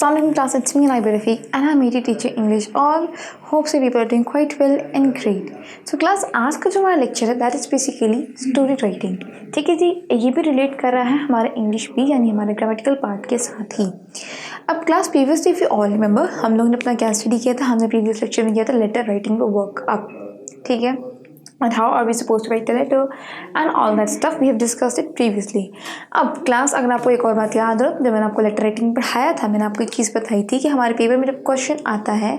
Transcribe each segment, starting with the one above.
Assalamualaikum class, it's me Rabi Rafiq and I'm AT teacher English. All hope so people are doing quite well and great. So class, आज का जो हमारा lecture है that is basically story writing. ठीक है जी, ये भी relate कर रहा है हमारे इंग्लिश भी यानी हमारे ग्रामेटिकल पार्ट के साथ ही. अब class previously if you all remember हम लोगों ने अपना क्या स्टडी किया था, हमने प्रीवियस लेक्चर में किया था लेटर राइटिंग पर वर्क अप. ठीक है, and how are we supposed to write the letter and all that stuff we have discussed it previously. अब क्लास अगर आपको एक और बात याद हो, जब मैंने आपको लेटर राइटिंग पढ़ाया था मैंने आपको एक चीज़ बताई थी कि हमारे पेपर में जब क्वेश्चन आता है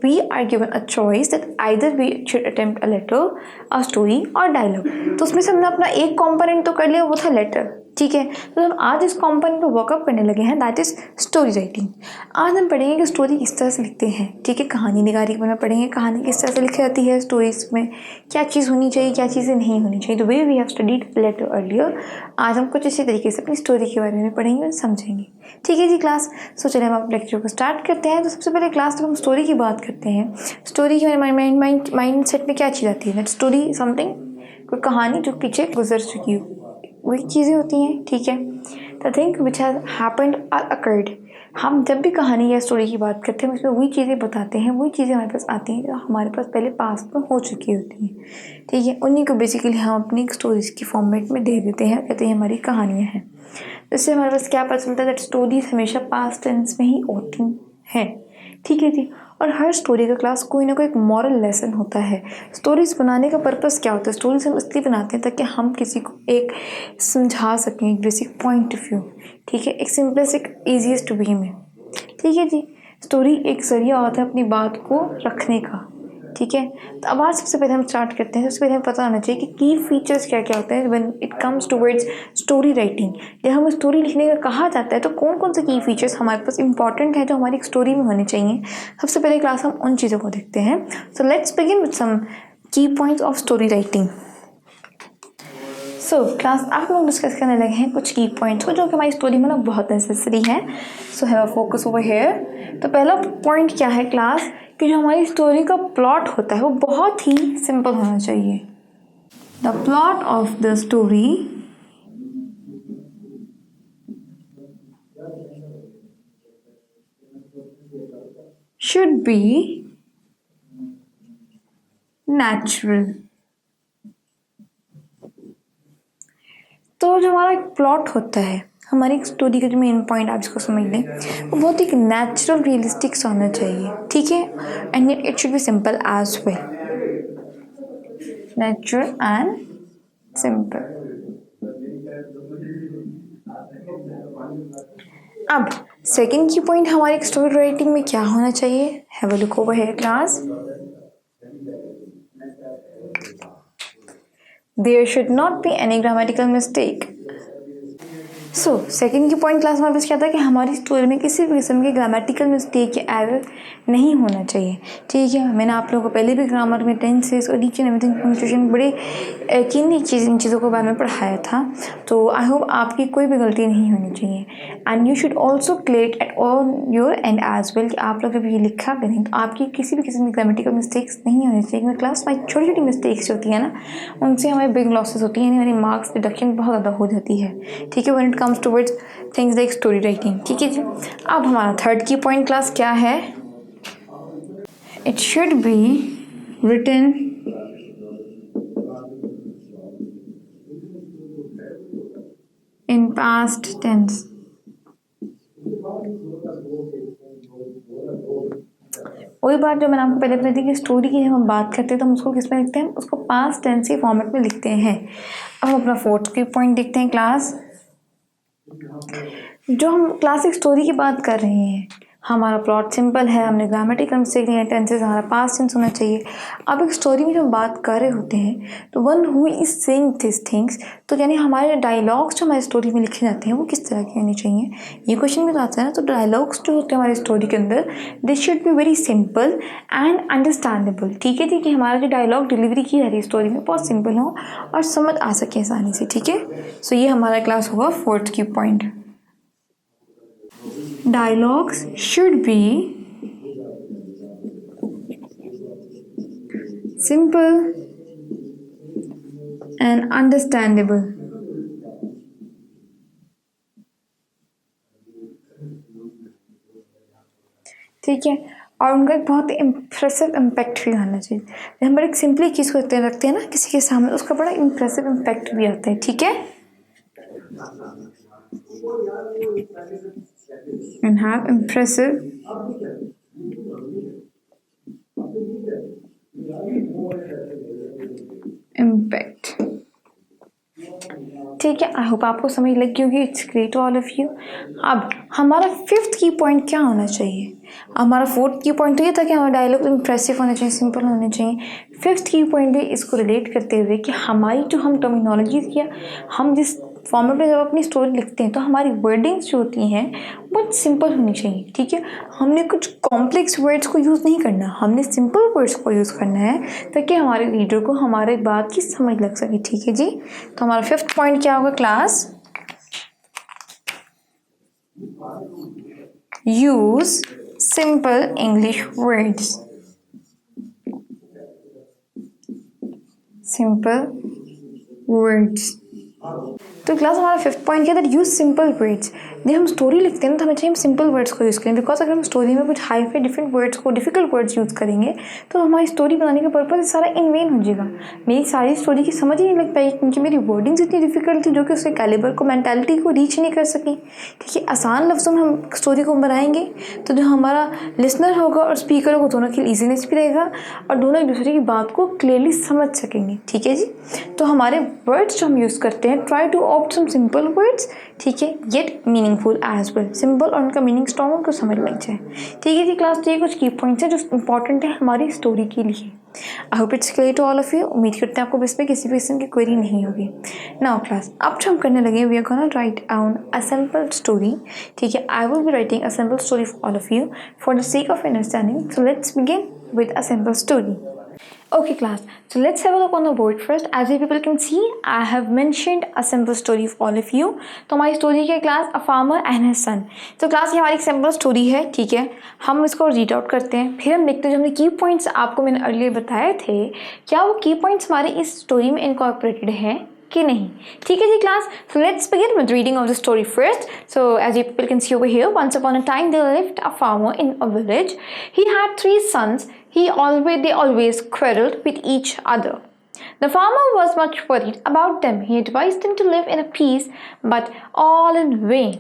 we are given a choice that either we should attempt a letter, a story और डायलॉग. तो उसमें से हमने अपना एक कॉम्पोनेंट तो कर लिया, वो था लेटर. ठीक है, तो हम आज इस कॉम्पोनेंट पर वर्कअप करने लगे हैं दैट इज स्टोरी राइटिंग. आज हम पढ़ेंगे कि स्टोरी किस तरह से लिखते हैं. ठीक है, कहानी निगारी के बारे में पढ़ेंगे, कहानी किस तरह से लिखी जाती है, स्टोरीज में क्या चीज़ होनी चाहिए क्या चीज़ें नहीं होनी चाहिए. The way we have studied letter earlier, आज हम कुछ इसी तरीके से अपनी स्टोरी के बारे में पढ़ेंगे और समझेंगे. ठीक है जी क्लास, सो चलिए हम अपने लेक्चर को स्टार्ट करते हैं. तो सबसे पहले क्लास जब हम स्टोरी की बात करते हैं, स्टोरी की माइंड सेट में क्या चीज़ आती है. दैट स्टोरी समथिंग, कोई कहानी जो पीछे गुजर चुकी हो, वही चीज़ें होती हैं. ठीक है, the thing which has happened और अकर्ड. हम जब भी कहानी या स्टोरी की बात करते हैं उसमें वही चीज़ें बताते हैं, वही चीज़ें हमारे पास आती हैं जो हमारे पास पहले पास्ट में हो चुकी होती हैं. ठीक है, उन्हीं को बेसिकली हम अपनी स्टोरीज की फॉर्मेट में दे देते हैं, कहते हैं हमारी कहानियाँ हैं. इससे हमारे पास क्या पता चलता है दैट स्टोरीज हमेशा पास्ट टेंस में ही होती हैं. ठीक है जी, और हर स्टोरी का क्लास कोई ना कोई एक मॉरल लेसन होता है. स्टोरीज बनाने का पर्पस क्या होता है, स्टोरीज हम इसलिए बनाते हैं ताकि हम किसी को एक समझा सकें, एक बेसिक पॉइंट ऑफ व्यू. ठीक है, एक सिंपलेस्ट एक ईजीएस्ट वे में. ठीक है जी, स्टोरी एक जरिया होता है अपनी बात को रखने का. ठीक है, तो अब आज सबसे पहले हम स्टार्ट करते हैं. सबसे पहले हमें पता होना चाहिए कि की फीचर्स क्या क्या होते हैं when it comes towards story writing. जब हमें स्टोरी लिखने का कहा जाता है तो कौन कौन से की फीचर्स हमारे पास इंपॉर्टेंट है जो हमारी स्टोरी में होने चाहिए. सबसे पहले क्लास हम उन चीज़ों को देखते हैं. So let's begin with some key points of story writing. So class आप लोग डिस्कस करने लगे हैं कुछ की पॉइंट्स को जो कि हमारी स्टोरी में ना बहुत नेसेसरी है. So have a focus over here. तो पहला पॉइंट क्या है क्लास, कि जो हमारी स्टोरी का प्लॉट होता है वो बहुत ही सिंपल होना चाहिए. The plot of the story should be natural. तो जो हमारा एक प्लॉट होता है, हमारी स्टोरी का जो मेन पॉइंट आप इसको समझ लें, वो बहुत एक नेचुरल रियलिस्टिक सा होना चाहिए. ठीक है, and it should be simple as well. Natural and simple. अब सेकंड की पॉइंट हमारी स्टोरी राइटिंग में क्या होना चाहिए, have a look over here class. There should not be any grammatical mistake. So second की पॉइंट क्लास हमारे पास क्या था कि हमारी स्टोरी में किसी भी किस्म के ग्रामेटिकल मिस्टेक या एरर नहीं होना चाहिए. ठीक है, मैंने आप लोगों को पहले भी ग्रामर में टेंसेस और ईच एंड एवरीथिंग पंक्चुएशन बड़े किन्हीं इन चीज़ों के बारे में पढ़ाया था. तो आई होप आपकी कोई भी गलती नहीं होनी चाहिए. And you should also clear at on your and as well कि आप लोग जब ये लिखा करें तो आपकी किसी भी किस्म की ग्रामेटिकल मिस्टेक्स नहीं होनी चाहिए. क्योंकि क्लास में छोटी छोटी मिस्टेक्स होती है ना, उनसे हमारे बिग लॉसेस होती हैं, यानी हमारी मार्क्स डिडक्शन बहुत ज़्यादा हो जाती है. ठीक है, when it comes towards things like story writing. ठीक है जी, अब हमारा थर्ड की पॉइंट क्लास क्या है, it should be written in past tense. वही बात जो मैंने आपको पहले बताई थी कि स्टोरी की जब हम बात करते हैं तो हम उसको किस में लिखते हैं, उसको पास्ट टेंस के फॉर्मेट में लिखते हैं. अब हम अपना फोर्थ की पॉइंट देखते हैं क्लास. जो हम क्लासिक स्टोरी की बात कर रहे हैं, हमारा प्लॉट सिंपल है, हमने ग्रामेटिकल मिस्टेक नहीं है, टेंसेस हमारा पास्ट टेंस होना चाहिए. अब एक स्टोरी में जब बात कर रहे होते हैं तो one who is saying this things, तो यानी हमारे डायलॉग्स जो हमारी स्टोरी में लिखे जाते हैं वो किस तरह के होने चाहिए, ये क्वेश्चन भी तो आता है ना. तो डायलॉग्स जो होते हैं हमारी स्टोरी के अंदर, this should be very simple and understandable. ठीक है जी, कि हमारा जो डायलॉग डिलीवरी की जा रही है स्टोरी में बहुत सिंपल हो और समझ आ सके आसानी से. ठीक है, सो ये हमारा क्लास होगा फोर्थ की point. Dialogues should be simple and understandable. ठीक है, और उनका एक बहुत इम्प्रेसिव इम्पैक्ट भी आना चाहिए। हम बड़े सिंपली चीज़ को रखते हैं ना किसी के सामने, उसका बड़ा इम्प्रेसिव इम्पैक्ट भी आता है। ठीक है, and have impressive impact। ठीक है, आई होप आपको समझ लगी होगी। It's great to all of you. अब हमारा फिफ्थ की पॉइंट क्या होना चाहिए? हमारा फोर्थ की पॉइंट तो ये था कि हमारा डायलॉग इम्प्रेसिव होना चाहिए, सिंपल होने चाहिए। फिफ्थ की पॉइंट भी इसको रिलेट करते हुए कि हमारी जो हम टर्मिनोलॉजीज किया, हम जिस फॉर्मेट में जब अपनी स्टोरी लिखते हैं तो हमारी वर्डिंग्स जो होती हैं बहुत सिंपल होनी चाहिए। ठीक है, हमने कुछ कॉम्प्लेक्स वर्ड्स को यूज़ नहीं करना, हमने सिंपल वर्ड्स को यूज़ करना है ताकि हमारे रीडर को हमारे बात की समझ लग सके। ठीक है जी, तो हमारा फिफ्थ पॉइंट क्या होगा class? Use simple English words. Simple words. तो क्लास हमारा फिफ्थ पॉइंट क्या था? Use simple words. जब हम स्टोरी लिखते हैं ना तो हमें चाहिए हम सिंपल वर्ड्स को यूज़ करें, बिकॉज अगर हम स्टोरी में कुछ हाई फाई डिफरेंट वर्ड्स को डिफिकल्ट वर्ड्स यूज़ करेंगे तो हमारी स्टोरी बनाने का पर्पज सारा इन वेन हो जाएगा। मेरी सारी स्टोरी की समझ ही नहीं लग पाएगी क्योंकि मेरी वर्डिंग्स इतनी डिफिकल्ट थी जो कि उसके कैलिबर को, मेंटालिटी को रीच नहीं कर सकी। ठीक है, आसान लफ्ज़ों में हम स्टोरी को बनाएंगे तो जो हमारा लिसनर होगा और स्पीकर होगा दोनों के लिए ईजीनेस भी रहेगा और दोनों एक दूसरे की बात को क्लियरली समझ सकेंगे। ठीक है जी, तो हमारे वर्ड्स जो हम यूज़ करते हैं, try to opt some simple words. ठीक है, yet meaningful as well. Simple और उनका मीनिंग स्ट्रॉन्ग उनको समझ लग जाए। ठीक है जी क्लास, तो ये कुछ की पॉइंट्स हैं जो इंपॉर्टेंट है हमारी स्टोरी के लिए। I hope it's clear to all of you. उम्मीद करते हैं आपको इसमें किसी भी किस्म की क्वेरी नहीं होगी। नाउ क्लास, अब जो हम करने लगे, we are gonna write down a simple story. ठीक है, I will be writing a simple story for all of you for the sake of understanding. So let's begin with a simple story. Okay class, so let's have a look on the board first. As you people can see, I have mentioned a simple story for all of you. तो हमारी story क्या class? A farmer and his son. तो class ये हमारी एक simple story है। ठीक है, हम इसको रीड आउट करते हैं, फिर हम देखते हैं जो हमने की पॉइंट्स आपको मैंने अर्लियर बताए थे, क्या वो की पॉइंट्स हमारी इस स्टोरी में इनकॉर्पोरेटेड हैं कि नहीं। ठीक है जी class, so let's begin with reading of the story first. So as you people can see over here, once upon a time there lived a farmer in a village. He had 3 sons. They always quarreled with each other. The farmer was much worried about them. He advised them to live in a peace, but all in vain.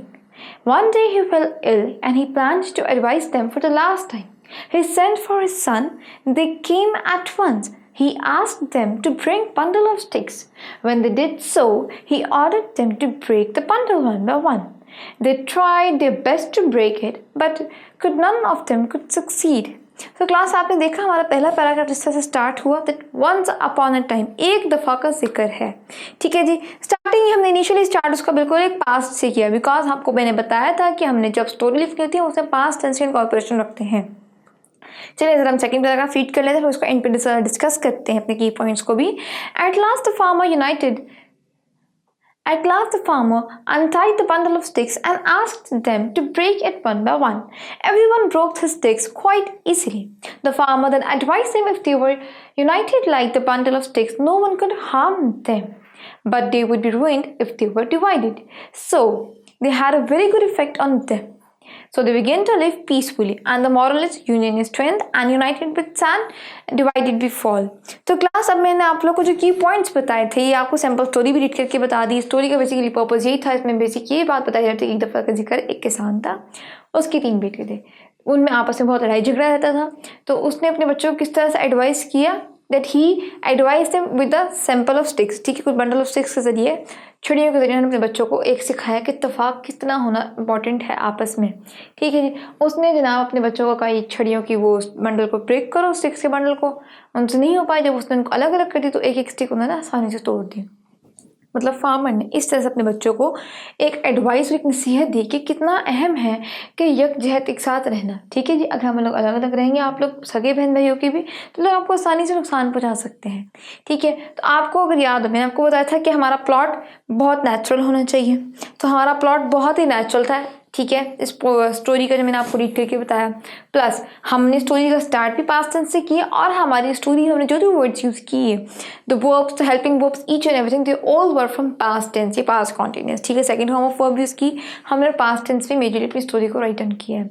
One day he fell ill and he planned to advise them for the last time. He sent for his son. They came at once. He asked them to bring a bundle of sticks. When they did so, he ordered them to break the bundle one by one. They tried their best to break it, but none of them could succeed. तो class आपने देखा हमारा पहला paragraph जिस तरह से start हुआ, that once upon a time, एक दफ़ा का जिक्र है। ठीक है जी, स्टार्टिंग हमने इनिशियली स्टार्ट उसका बिल्कुल एक पास्ट से किया, बिकॉज आपको मैंने बताया था कि हमने जब स्टोरी लिखनी होती है उसमें पास्ट टेंस इनकॉर्पोरेशन रखते हैं। चलिए सर हम सेकंड पैराग्राफ रीड कर लेते हैं, फिर उसको एंड पे डिस्कस करते हैं अपने की पॉइंट्स को भी। At last the farmer untied the bundle of sticks and asked them to break it one by one. Everyone broke his sticks quite easily. The farmer then advised them if they were united like the bundle of sticks, no one could harm them, but they would be ruined if they were divided. So they had a very good effect on them. So they began to live peacefully, and the moral is union is strength and united with stand, divided we fall. तो class अब मैंने आप लोग को जो की points बताए थे, ये आपको सैम्पल स्टोरी भी रीड करके बता दी। स्टोरी का बेसिकली पर्पस यही था, इसमें बेसिक ये बात बताई जाती है, एक दफ़ा का जिक्र एक किसान था, उसके 3 बेटे थे, उनमें आपस में बहुत लड़ाई झगड़ा रहता था। तो उसने अपने बच्चों को किस तरह से एडवाइस किया, that he advise them with the sample of sticks. ठीक है, कुछ बंडल ऑफ स्टिक्स के जरिए, छड़ियों के जरिए अपने बच्चों को एक सिखाया कि इत्तेफाक कितना होना इंपॉर्टेंट है आपस में। ठीक है जी, उसने जनाब अपने बच्चों को कहा छड़ियों की वो बंडल को ब्रेक करो, स्टिक्स के बंडल को, उनसे नहीं हो पाया। जब उसने उनको अलग अलग कर दी तो एक एक स्टिक उन्होंने आसानी से तोड़ दी। मतलब फार्मर ने इस तरह से अपने बच्चों को एक एडवाइस और एक नसीहत दी कि कितना अहम है कि यकजहत एक साथ रहना। ठीक है जी, अगर हम लोग अलग अलग रहेंगे, आप लोग सगे बहन भाइयों की भी, तो लोग आपको आसानी से नुकसान पहुंचा सकते हैं। ठीक है, तो आपको अगर याद हो, मैंने आपको बताया था कि हमारा प्लॉट बहुत नेचुरल होना चाहिए, तो हमारा प्लॉट बहुत ही नेचुरल था। ठीक है, इस स्टोरी का जो मैंने आपको रीड करके बताया, प्लस हमने स्टोरी का स्टार्ट भी पास्ट टेंस से किया, और हमारी स्टोरी हमने जो जो वर्ड्स यूज़ किए, the verbs, the helping verbs, each and everything, they all were from past tense, ये पास्ट कॉन्टिन्यूस। ठीक है, second form of verb use की हमने, पास्ट टेंस में मेजरली अपनी स्टोरी को राइट डाउन किया है।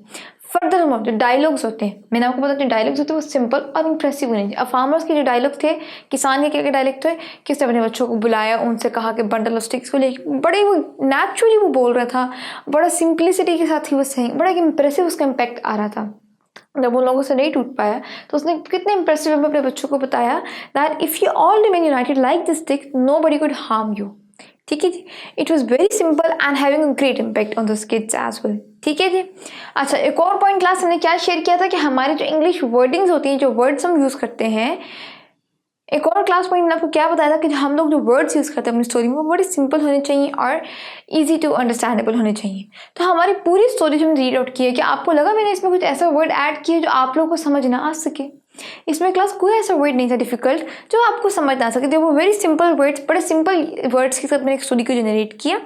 फर्दर मोर जो डायलॉग्स होते हैं, मैंने आपको बताया जो डायलॉग्स होते हैं वो सिंपल और इंप्रेसिव होने चाहिए। अब फार्मर्स के जो डायलॉग थे, किसान के क्या क्या डायलॉग थे, किसने अपने बच्चों को बुलाया, उनसे कहा कि बंडल ऑफ स्टिक्स को लेके, बड़े वो नेचुरली वो बोल रहा था, बड़ा सिंप्लिसिटी के साथ ही वो सही, बड़ा इंप्रेसिव उसका इम्पैक्ट आ रहा था। जब उन लोगों से नहीं टूट पाया तो उसने कितने इंप्रेसिव में अपने बच्चों को बताया that if you all remain united like this stick nobody could harm you. ठीक है जी, it was very simple and having a great impact on the kids as well. ठीक है जी। अच्छा, एक और पॉइंट क्लास हमने क्या शेयर किया था कि हमारी जो इंग्लिश वर्डिंग्स होती हैं, जो वर्ड्स हम यूज़ करते हैं, एक और क्लास पॉइंट मैंने आपको क्या बताया था कि हम लोग जो वर्ड्स यूज़ करते हैं अपनी स्टोरी में वो बड़े सिंपल होने चाहिए और इजी टू अंडरस्टैंडेबल होने चाहिए। तो हमारी पूरी स्टोरी जो हमने रीड आउट की है, कि आपको लगा मैंने इसमें कुछ ऐसा वर्ड ऐड किया जो आप लोगों को समझ ना आ सके? इसमें क्लास कोई ऐसा वर्ड नहीं था डिफिकल्ट जो आपको समझ ना आ सके। वो वेरी सिंपल वर्ड्स, बड़े सिंपल वर्ड्स के साथ मैंने एक स्टोरी को जनरेट किया,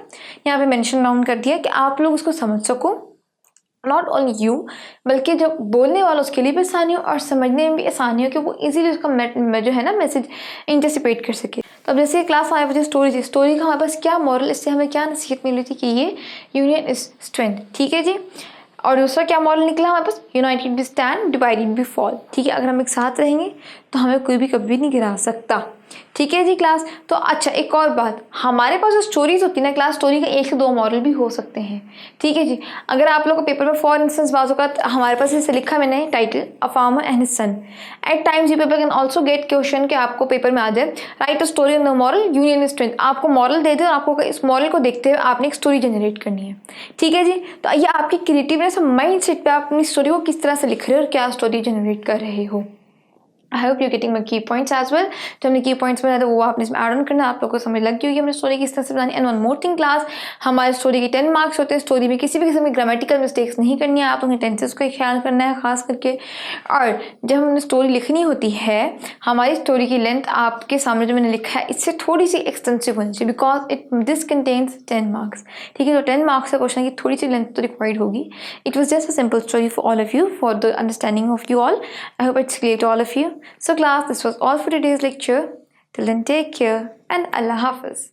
यहाँ पे मेंशन डाउन कर दिया कि आप लोग उसको समझ सको, नॉट ओनली यू बल्कि जो बोलने वाला उसके लिए भी आसानी हो और समझने में भी आसानी हो, कि वो इजीली उसका जो है ना मैसेज एंटिसिपेट कर सके। तो अब जैसे क्लास आया मुझे स्टोरी का हमारे पास क्या मॉरल, इससे हमें क्या नसीहत मिली थी कि ये यूनियन इज स्ट्रेंथ। ठीक है जी। और दूसरा क्या मॉरल निकला हमारे पास, united we stand divided we fall. ठीक है, अगर हम एक साथ रहेंगे तो हमें कोई भी कभी नहीं गिरा सकता। ठीक है जी क्लास। तो अच्छा, एक और बात, हमारे पास जो स्टोरीज होती है ना क्लास, स्टोरी का 1 से 2 मॉरल भी हो सकते हैं। ठीक है जी। अगर आप लोगों को पेपर में फॉर इंस्टेंस बाजू का हमारे पास जैसे लिखा मैंने title a farmer and his son, at times you people can also get question कि आपको पेपर में आ जाए write a story on the moral union is strength. आपको मॉरल दे दे और आपको इस मॉरल को देखते हुए आपने एक स्टोरी जनरेट करनी है। ठीक है जी। तो ये आपकी क्रिएटिवनेस और माइंड सेट पर आप अपनी स्टोरी को किस तरह से लिख रहे हो और क्या स्टोरी जनरेट कर रहे हो। I hope you getting my की पॉइंट्स एज वेल। जो हमने की पॉइंट्स बनाए थे वो आपने इसमें ऐड ऑन करना, आप लोगों को समझ लग गई होगी हमने स्टोरी किस तरह से बनानी। And one more thing class, हमारी स्टोरी के 10 मार्क्स होते हैं। स्टोरी में किसी भी किस्म की ग्रामेटिकल मिस्टेक्स नहीं करनी है, आप लोगों ने टेंसेस का ख्याल करना है खास करके। और जब हमने स्टोरी लिखनी होती है, हमारी स्टोरी की लेंथ आपके सामने जो मैंने लिखा है इससे थोड़ी सी एक्सटेंसिव होनी चाहिए, बिकॉज दिस कंटेन्स 10 मार्क्स। ठीक है, तो 10 मार्क्स का क्वेश्चन की थोड़ी सी लेंथ तो रिक्वायर्ड होगी। It was just a simple story for all of you, for the understanding of you all. I hope it's clear to all of you. So class, this was all for today's lecture. Till then, take care and Allah Hafiz.